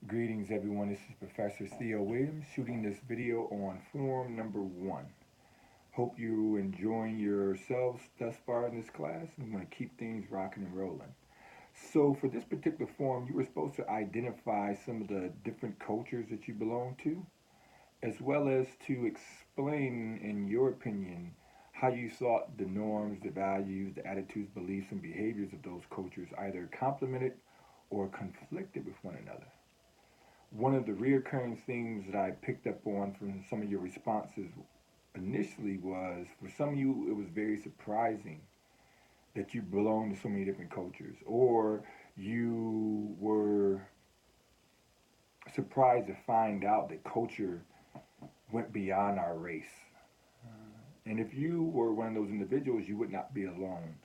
Greetings everyone, this is Professor Theo Williams shooting this video on form number 1. Hope you enjoying yourselves thus far in this class. I'm going to keep things rocking and rolling. So for this particular form, you were supposed to identify some of the different cultures that you belong to, as well as to explain, in your opinion, how you thought the norms, the values, the attitudes, beliefs, and behaviors of those cultures either complemented or conflicted with one another. One of the reoccurring things that I picked up on from some of your responses initially was for some of you, it was very surprising that you belong to so many different cultures, or you were surprised to find out that culture went beyond our race. And if you were one of those individuals, you would not be alone.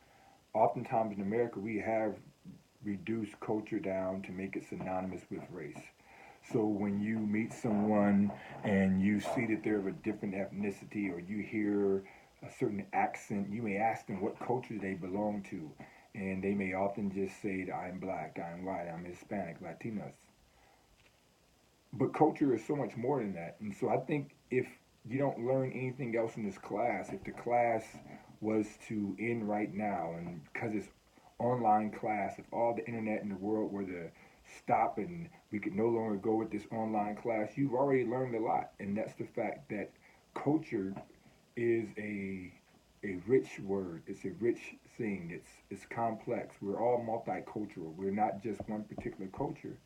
Oftentimes in America, we have reduced culture down to make it synonymous with race. So when you meet someone and you see that they're of a different ethnicity, or you hear a certain accent, you may ask them what culture they belong to. And they may often just say, I'm black, I'm white, I'm Hispanic, Latinos. But culture is so much more than that. And so I think if you don't learn anything else in this class, if the class was to end right now, and because it's online class, if all the internet in the world were to stop and we could no longer go with this online class, you've already learned a lot. And that's the fact that culture is a rich word. It's a rich thing. It's complex. We're all multicultural. We're not just one particular culture.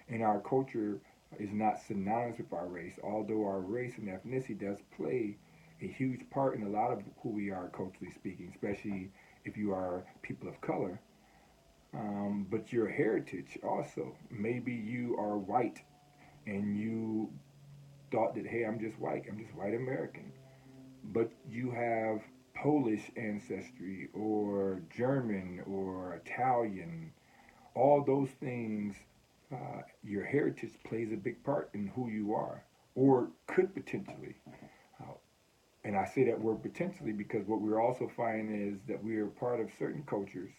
And our culture is not synonymous with our race, although our race and ethnicity does play a huge part in a lot of who we are culturally speaking, especially if you are people of color. But your heritage also. Maybe you are white and you thought that, hey, I'm just white American. But you have Polish ancestry or German or Italian. All those things, your heritage plays a big part in who you are, or could potentially. Uh, and I say that word potentially because what we're also finding is that we are part of certain cultures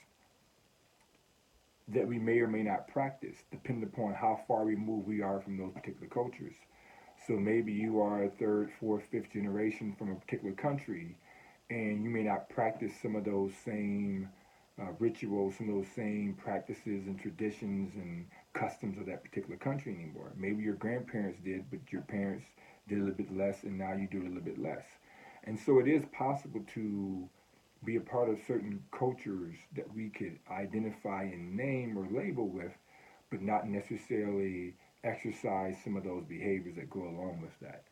that we may or may not practice, depending upon how far removed we are from those particular cultures. So maybe you are a third, fourth, fifth generation from a particular country, and you may not practice some of those same rituals, some of those same practices and traditions and customs of that particular country anymore. Maybe your grandparents did, but your parents did a little bit less, and now you do a little bit less. And so it is possible to be a part of certain cultures that we could identify and name or label with, but not necessarily exercise some of those behaviors that go along with that.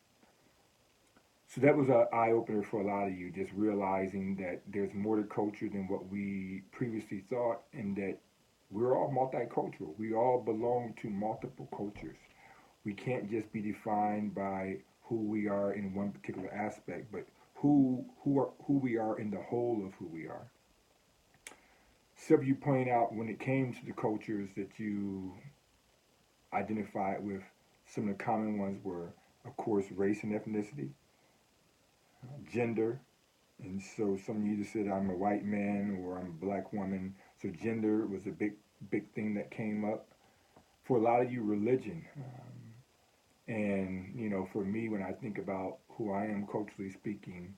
So that was an eye opener for a lot of you, just realizing that there's more to culture than what we previously thought, and that we're all multicultural. We all belong to multiple cultures. We can't just be defined by who we are in one particular aspect, but who we are in the whole of who we are. Several of you point out when it came to the cultures that you identified with, some of the common ones were, of course, race and ethnicity, gender, and so some of you just said I'm a white man or I'm a black woman. So gender was a big thing that came up. For a lot of you, religion. And for me, when I think about who I am culturally speaking,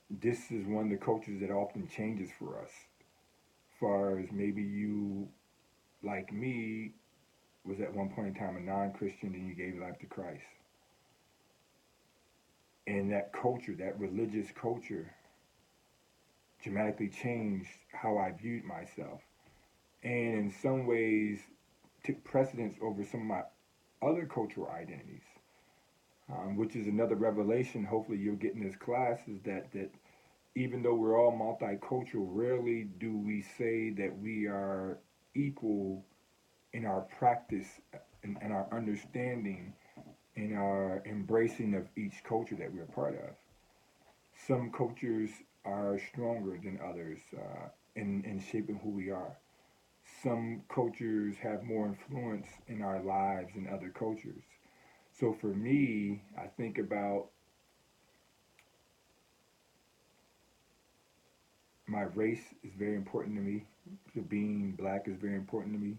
this is one of the cultures that often changes for us. As far as maybe you, like me, was at one point in time a non-Christian and you gave life to Christ. And that culture, that religious culture, dramatically changed how I viewed myself. And in some ways, took precedence over some of my other cultural identities, which is another revelation hopefully you'll get in this class, is that even though we're all multicultural, rarely do we say that we are equal in our practice and our understanding, in our embracing of each culture that we're part of. Some cultures are stronger than others in shaping who we are. Some cultures have more influence in our lives than other cultures. So for me, I think about my race is very important to me. So being black is very important to me.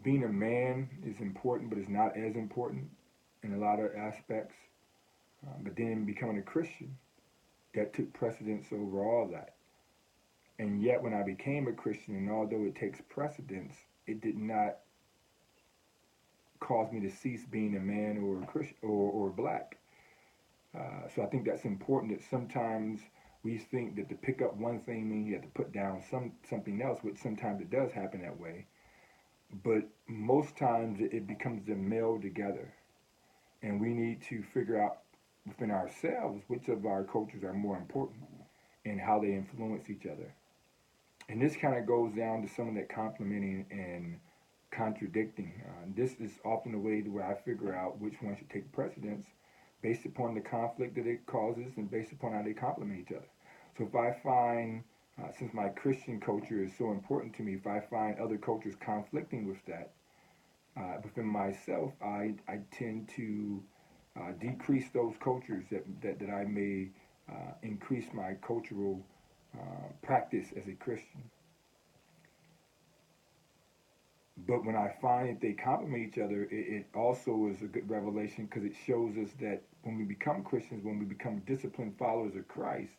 Being a man is important, but it's not as important in a lot of aspects. But then becoming a Christian, that took precedence over all that. And yet, when I became a Christian, and although it takes precedence, it did not cause me to cease being a man or a Christian or black. So I think that's important. That sometimes we think that to pick up one thing means you have to put down something else, which sometimes it does happen that way. But most times it becomes a meld together, and we need to figure out within ourselves which of our cultures are more important and how they influence each other. And this kind of goes down to some of that complementing and contradicting. This is often the way where I figure out which one should take precedence based upon the conflict that it causes and based upon how they complement each other. So if I find, since my Christian culture is so important to me, if I find other cultures conflicting with that within myself, I tend to decrease those cultures that I may increase my cultural practice as a Christian. But when I find that they complement each other, it also is a good revelation because it shows us that when we become Christians, when we become disciplined followers of Christ,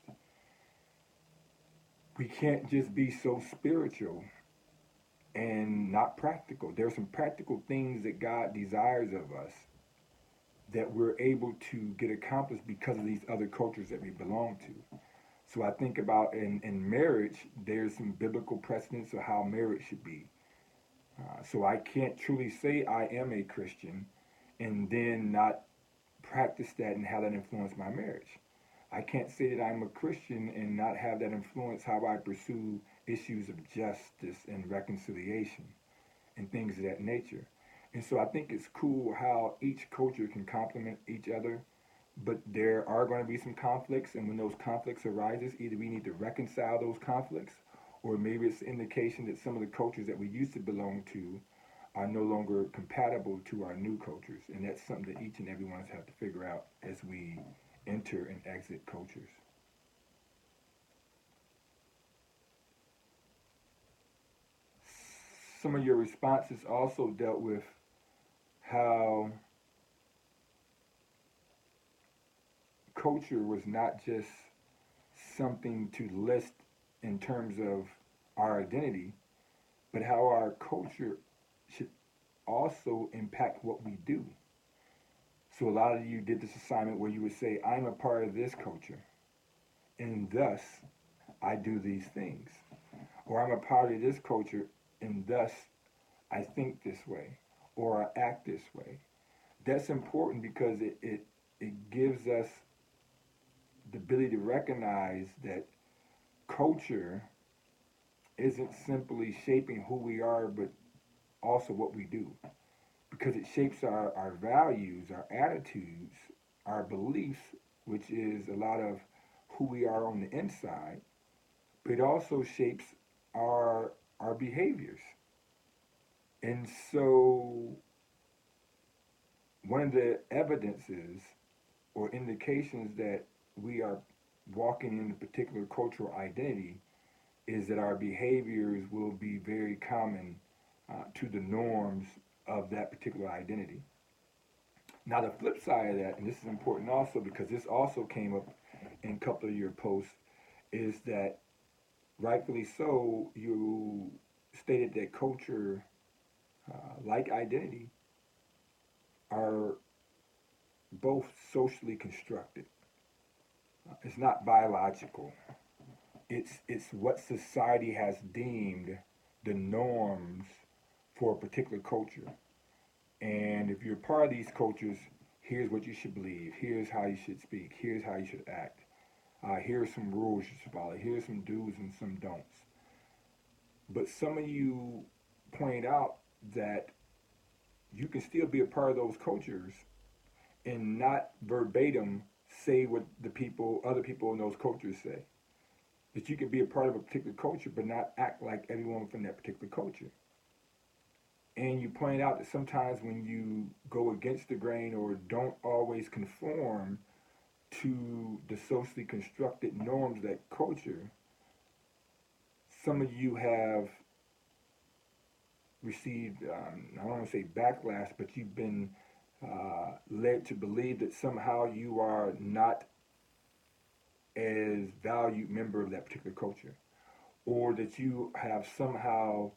we can't just be so spiritual and not practical. There are some practical things that God desires of us that we're able to get accomplished because of these other cultures that we belong to. So I think about in marriage, there's some biblical precedents of how marriage should be. So I can't truly say I am a Christian and then not practice that and how that influenced my marriage. I can't say that I'm a Christian and not have that influence how I pursue issues of justice and reconciliation and things of that nature. And so I think it's cool how each culture can complement each other, but there are going to be some conflicts, and when those conflicts arises, either we need to reconcile those conflicts, or maybe it's an indication that some of the cultures that we used to belong to are no longer compatible to our new cultures, and that's something that each and every one of us have to figure out as we enter and exit cultures. Some of your responses also dealt with how culture was not just something to list in terms of our identity, but how our culture should also impact what we do. So a lot of you did this assignment where you would say, I'm a part of this culture, and thus I do these things. Or I'm a part of this culture, and thus I think this way, or I act this way. That's important because it gives us the ability to recognize that culture isn't simply shaping who we are, but also what we do. Because it shapes our values, our attitudes, our beliefs, which is a lot of who we are on the inside, but it also shapes our behaviors. And so one of the evidences or indications that we are walking in a particular cultural identity is that our behaviors will be very common to the norms of that particular identity. Now, the flip side of that, and this is important also because this also came up in a couple of your posts, is that rightfully so, you stated that culture, like identity, are both socially constructed. It's not biological. It's what society has deemed the norms for a particular culture. And if you're part of these cultures, here's what you should believe. Here's how you should speak. Here's how you should act. Here's some rules you should follow. Here's some do's and some don'ts. But some of you point out that you can still be a part of those cultures and not verbatim say what other people in those cultures say. That you can be a part of a particular culture but not act like everyone from that particular culture. And you point out that sometimes when you go against the grain or don't always conform to the socially constructed norms of that culture, some of you have received, I don't want to say backlash, but you've been led to believe that somehow you are not as valued member of that particular culture, or that you have somehow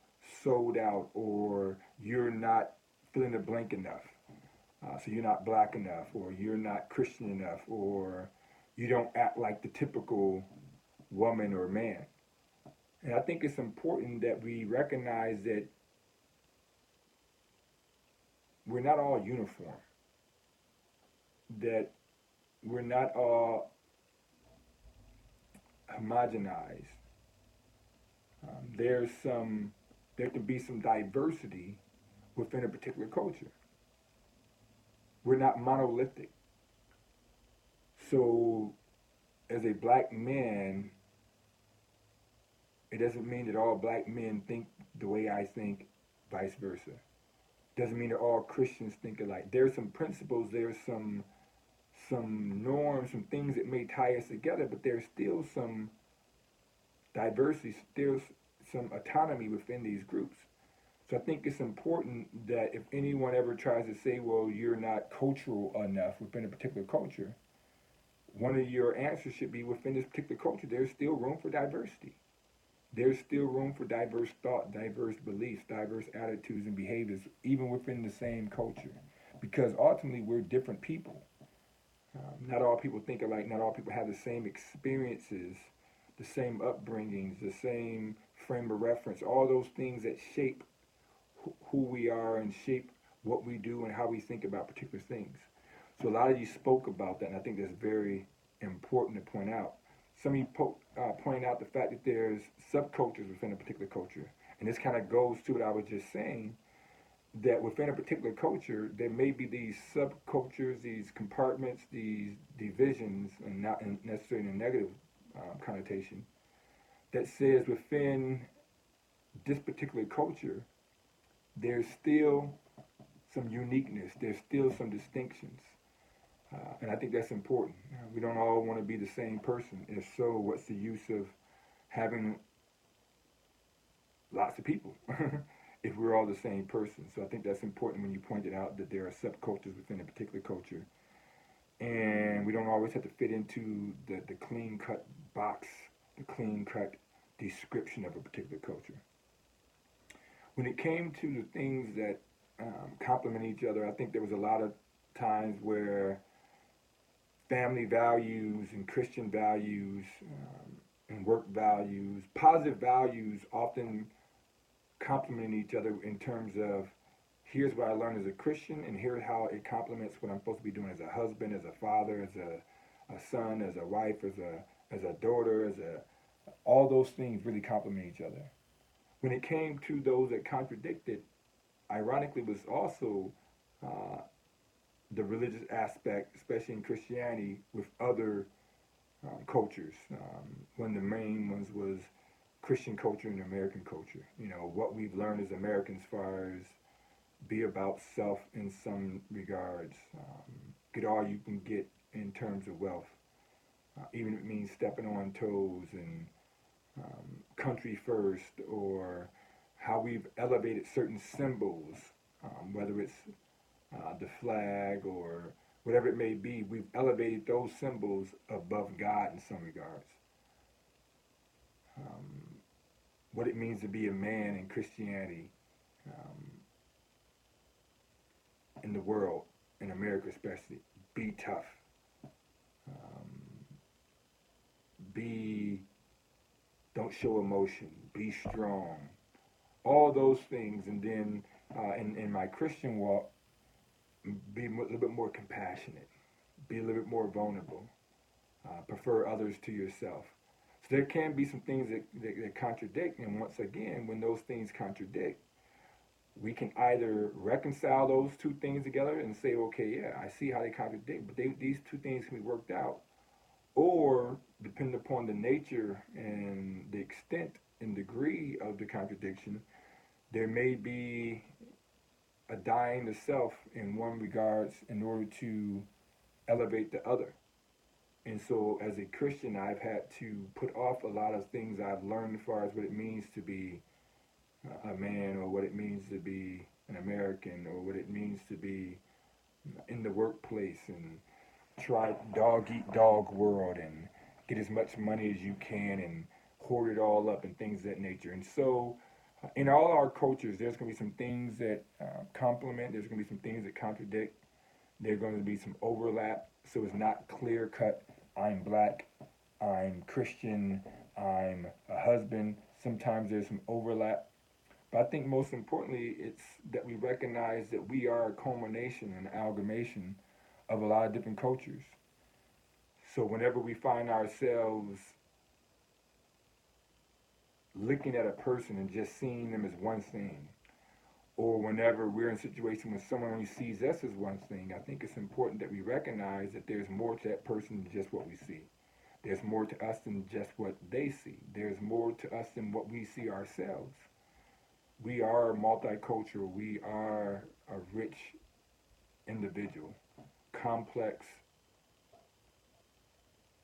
sold out, or you're not fill in the blank enough. So you're not black enough, or you're not Christian enough, or you don't act like the typical woman or man. And I think it's important that we recognize that we're not all uniform, that we're not all homogenized. There's some, there can be some diversity within a particular culture. We're not monolithic. So, as a black man, it doesn't mean that all black men think the way I think, vice versa. Doesn't mean that all Christians think alike. There's some principles, there's some norms, some things that may tie us together, but there's still some diversity, still some autonomy within these groups. So I think it's important that if anyone ever tries to say, well, you're not cultural enough within a particular culture, one of your answers should be within this particular culture, there's still room for diversity. There's still room for diverse thought, diverse beliefs, diverse attitudes and behaviors, even within the same culture. Because ultimately, we're different people. Not all people think alike, not all people have the same experiences, the same upbringings, the same frame of reference, all those things that shape who we are and shape what we do and how we think about particular things. So a lot of you spoke about that, and I think that's very important to point out. Some of you point out the fact that there's subcultures within a particular culture, and this kind of goes to what I was just saying, that within a particular culture, there may be these subcultures, these compartments, these divisions, and not necessarily in a negative connotation, that says within this particular culture, there's still some uniqueness, there's still some distinctions. And I think that's important. We don't all want to be the same person. If so, what's the use of having lots of people if we're all the same person? So I think that's important when you pointed out that there are subcultures within a particular culture. And we don't always have to fit into the clean cut box, the clean cut description of a particular culture. When it came to the things that complement each other, I think there was a lot of times where family values and Christian values and work values, positive values often complement each other in terms of here's what I learned as a Christian and here's how it complements what I'm supposed to be doing as a husband, as a father, as a son, as a wife, as a daughter, all those things really complement each other. When it came to those that contradicted, ironically was also uh, the religious aspect, especially in Christianity, with other cultures. One of the main ones was Christian culture and American culture. You know, what we've learned as Americans as far as be about self in some regards, get all you can get in terms of wealth, even if it means stepping on toes and country first, or how we've elevated certain symbols, whether it's the flag or whatever it may be, we've elevated those symbols above God in some regards. Um, what it means to be a man in Christianity, um, in the world, in America especially, be tough, um, be, don't show emotion, be strong, all those things, and then in my Christian walk, be a little bit more compassionate, be a little bit more vulnerable, prefer others to yourself. So there can be some things that contradict, and once again, when those things contradict, we can either reconcile those two things together and say, okay, yeah, I see how they contradict, but these two things can be worked out, or depending upon the nature and the extent and degree of the contradiction, there may be a dying to self in one regards in order to elevate the other. And so, as a Christian, I've had to put off a lot of things I've learned as far as what it means to be a man, or what it means to be an American, or what it means to be in the workplace, and try dog eat dog world and get as much money as you can and hoard it all up and things of that nature. And so, in all our cultures, there's going to be some things that complement, there's going to be some things that contradict, there's going to be some overlap. So it's not clear cut, I'm black, I'm Christian, I'm a husband. Sometimes there's some overlap. But I think most importantly, it's that we recognize that we are a culmination, an amalgamation of a lot of different cultures. So whenever we find ourselves looking at a person and just seeing them as one thing, or whenever we're in a situation when someone only sees us as one thing, I think it's important that we recognize that there's more to that person than just what we see. There's more to us than just what they see. There's more to us than what we see ourselves. We are multicultural. We are a rich individual, complex,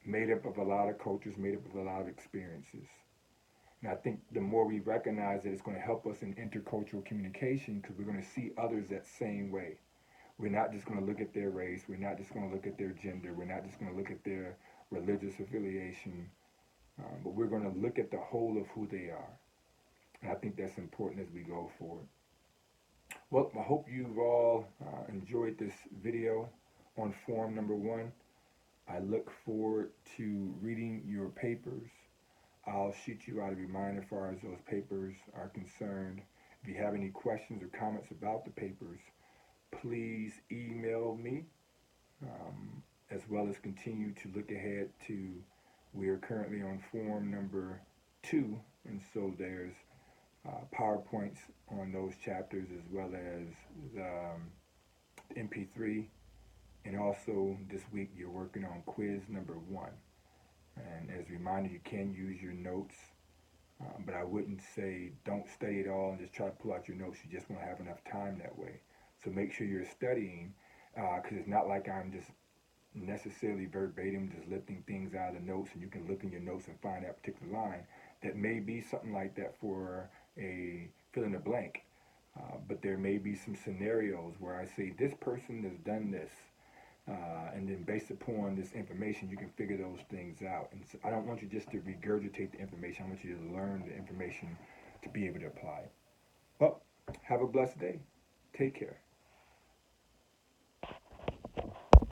made up of a lot of cultures, made up of a lot of experiences. And I think the more we recognize it, it's going to help us in intercultural communication because we're going to see others that same way. We're not just going to look at their race. We're not just going to look at their gender. We're not just going to look at their religious affiliation. But we're going to look at the whole of who they are. And I think that's important as we go forward. Well, I hope you've all enjoyed this video on form number 1. I look forward to reading your papers. I'll shoot you out a reminder as far as those papers are concerned. If you have any questions or comments about the papers, please email me, as well as continue to look ahead to, we are currently on form number 2, and so there's PowerPoints on those chapters as well as the MP3, and also this week you're working on quiz number 1. And as a reminder, you can use your notes, but I wouldn't say don't study it all and just try to pull out your notes. You just won't have enough time that way. So make sure you're studying, because it's not like I'm just necessarily verbatim just lifting things out of the notes and you can look in your notes and find that particular line. That may be something like that for a fill in the blank, but there may be some scenarios where I say this person has done this, and then based upon this information, you can figure those things out. And so I don't want you just to regurgitate the information. I want you to learn the information to be able to apply it. Well, have a blessed day. Take care.